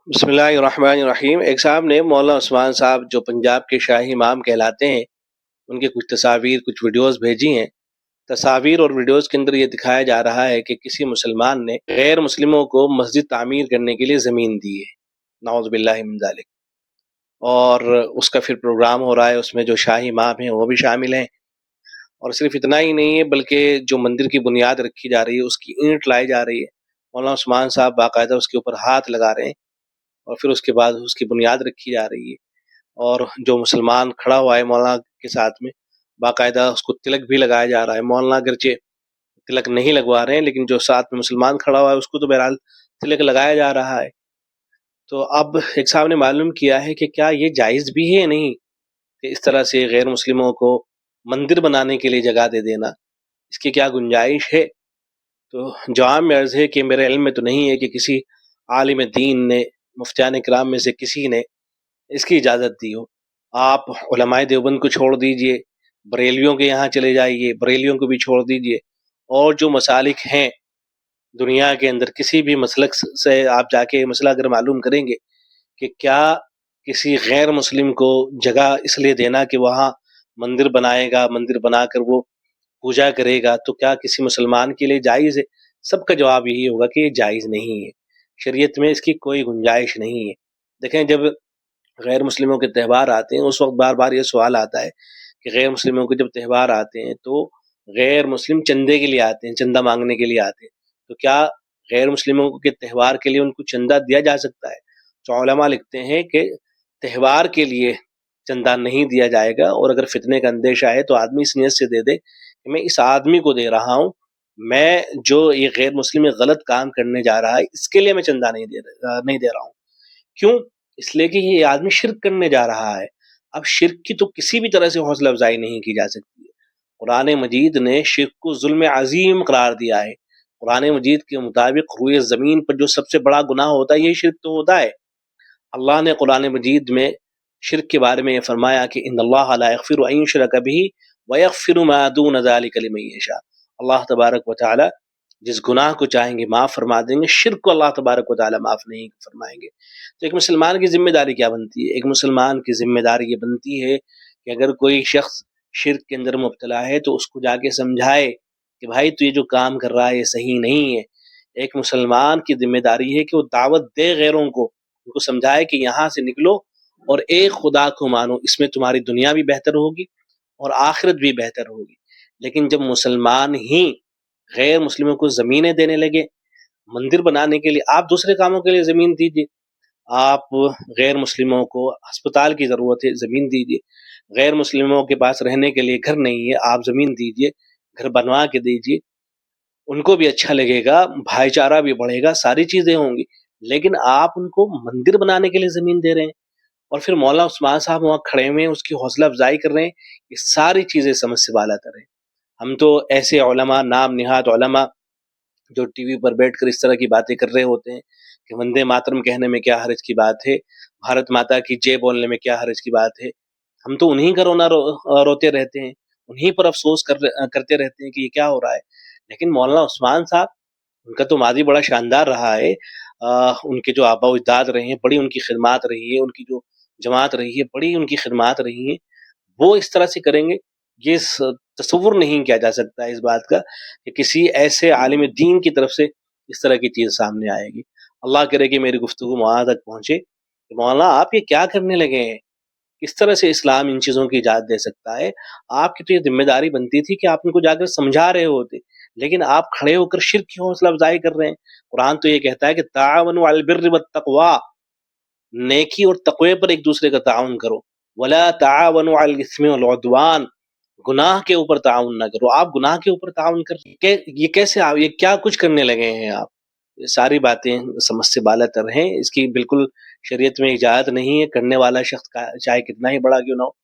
बिस्मिल्लाहिर्रहमानिर्रहीम। एक साहब ने मौलाना उस्मान साहब जो पंजाब के शाही इमाम कहलाते हैं, उनके कुछ तस्वीर कुछ वीडियोस भेजी हैं। तस्वीर और वीडियोस के अंदर ये दिखाया जा रहा है कि किसी मुसलमान ने गैर मुस्लिमों को मस्जिद तामीर करने के लिए ज़मीन दी है, नाउज़ु बिल्लाहि मिन ज़ालिक। और उसका फिर प्रोग्राम हो रहा है, उसमें जो शाही इमाम हैं वो भी शामिल हैं। और सिर्फ इतना ही नहीं है, बल्कि जो मंदिर की बुनियाद रखी जा रही है उसकी ईंट लाई जा रही है। मौलाना उस्मान साहब बाकायदा उसके ऊपर हाथ लगा रहे हैं और फिर उसके बाद उसकी बुनियाद रखी जा रही है। और जो मुसलमान खड़ा हुआ है मौलाना के साथ में, बाकायदा उसको तिलक भी लगाया जा रहा है। मौलाना अगरचे तिलक नहीं लगवा रहे हैं, लेकिन जो साथ में मुसलमान खड़ा हुआ है उसको तो बहरहाल तिलक लगाया जा रहा है। तो अब एक साहब ने मालूम किया है कि क्या ये जायज़ भी है या नहीं कि इस तरह से गैर मुस्लिमों को मंदिर बनाने के लिए जगह दे देना, इसकी क्या गुंजाइश है? तो जवाब में अर्ज़ है कि मेरे इल्म में तो नहीं है कि किसी आलिम दीन ने, मुफ्तियान किराम में से किसी ने इसकी इजाज़त दी हो। आप उलमाए देवबंद को छोड़ दीजिए, बरेलियों के यहाँ चले जाइए, बरेलियों को भी छोड़ दीजिए, और जो मसालिक हैं दुनिया के अंदर, किसी भी मसलक से आप जाके मसला अगर मालूम करेंगे कि क्या किसी गैर मुस्लिम को जगह इसलिए देना कि वहाँ मंदिर बनाएगा, मंदिर बनाकर वो पूजा करेगा, तो क्या किसी मुसलमान के लिए जायज़ है? सबका जवाब यही होगा कि ये जायज़ नहीं है। शरीयत में इसकी कोई गुंजाइश नहीं है। देखें, जब गैर मुस्लिमों के त्यौहार आते हैं उस वक्त बार बार ये सवाल आता है कि गैर मुस्लिमों के जब त्यौहार आते हैं तो गैर मुस्लिम चंदे के लिए आते हैं, चंदा मांगने के लिए आते हैं। तो क्या गैर मुस्लिमों के त्यौहार के लिए उनको चंदा दिया जा सकता है? तो उलमा लिखते हैं कि त्यौहार के लिए चंदा नहीं दिया जाएगा, और अगर फितने का अंदेशा है तो आदमी इस नीयत से दे दे कि मैं इस आदमी को दे रहा हूँ, मैं जो ये गैर मुस्लिम गलत काम करने जा रहा है इसके लिए मैं चंदा नहीं दे रहा हूँ। क्यों? इसलिए कि ये आदमी शिर्क करने जा रहा है। अब शिर्क की तो किसी भी तरह से हौसला अफजाई नहीं की जा सकती है। कुरान मजीद ने शिर्क को जुल्म अजीम करार दिया है। कुरान मजीद के मुताबिक रुए ज़मीन पर जो सबसे बड़ा गुनाह होता है, ये शिर्क तो होता है। अल्लाह ने कुरान मजीद में शिर्क के बारे में ये फरमाया कि इन्नल्लाह ला यग़फ़िरु अन युशरक बिही व यग़फ़िरु मा दून ज़ालिका लिमन यशा। अल्लाह तबारक व तआला जिस गुनाह को चाहेंगे माफ़ फरमा देंगे, शिर्क को अल्लाह तबारक व तआला माफ़ नहीं फरमाएंगे। तो एक मुसलमान की जिम्मेदारी क्या बनती है? एक मुसलमान की जिम्मेदारी ये बनती है कि अगर कोई शख्स शिर्क के अंदर मुब्तला है तो उसको जाके समझाए कि भाई तू ये जो काम कर रहा है ये सही नहीं है। एक मुसलमान की जिम्मेदारी है कि वो दावत दे गैरों को, उनको समझाए कि यहाँ से निकलो और एक खुदा को मानो, इसमें तुम्हारी दुनिया भी बेहतर होगी और आखिरत भी बेहतर होगी। लेकिन जब मुसलमान ही गैर मुस्लिमों को ज़मीनें देने लगे मंदिर बनाने के लिए, आप दूसरे कामों के लिए ज़मीन दीजिए। आप गैर मुस्लिमों को अस्पताल की ज़रूरत है, ज़मीन दीजिए। गैर मुस्लिमों के पास रहने के लिए घर नहीं है, आप ज़मीन दीजिए, घर बनवा के दीजिए। उनको भी अच्छा लगेगा, भाईचारा भी बढ़ेगा, सारी चीज़ें होंगी। लेकिन आप उनको मंदिर बनाने के लिए ज़मीन दे रहे हैं और फिर मौलाना उस्मान साहब वहाँ खड़े हुए हैं, उसकी हौसला अफ़ज़ाई कर रहे हैं। ये सारी चीज़ें समझ से बालातर हैं। हम तो ऐसे उलमा, नाम निहाद उलमा, जो टीवी पर बैठकर इस तरह की बातें कर रहे होते हैं कि वंदे मातरम कहने में क्या हर्ज की बात है, भारत माता की जय बोलने में क्या हर्ज की बात है। हम तो उन्हीं का रोते रहते हैं, उन्हीं पर अफ़सोस करते रहते हैं कि ये क्या हो रहा है। लेकिन मौलाना उस्मान साहब, उनका तो माज़ी बड़ा शानदार रहा है। उनके जो आबा व अजदाद रहे हैं, बड़ी उनकी खिदमत रही है, उनकी जो जमात रही है, बड़ी उनकी खिदमत रही है। वो इस तरह से करेंगे, ये तसव्वुर नहीं किया जा सकता है इस बात का कि किसी ऐसे आलिम दीन की तरफ से इस तरह की चीज़ सामने आएगी। अल्लाह करे कि मेरी गुफ्तगू वहाँ तक पहुँचे कि मौलाना आप ये क्या करने लगे हैं? किस तरह से इस्लाम इन चीज़ों की इजाज़त दे सकता है? आपकी तो ये ज़िम्मेदारी बनती थी कि आप उनको जाकर समझा रहे होते, लेकिन आप खड़े होकर शिर्क की हौसला अफ़ज़ाई कर रहे हैं। कुरान तो ये कहता है कि ताअवनु अलल बिर्रि वत्तक़वा, नेकी और तक़वे पर एक दूसरे का ताउन करो। वला ताअवनु अलल इस्मि वल उद्वान, गुनाह के ऊपर ताउन ना करो। आप गुनाह के ऊपर ताउन कर ये कैसे, आप ये क्या कुछ करने लगे हैं आप? ये सारी बातें समझ से बालातर हैं। इसकी बिल्कुल शरीयत में इजाज़त नहीं है। करने वाला शख्स का चाहे कितना ही बड़ा क्यों ना हो,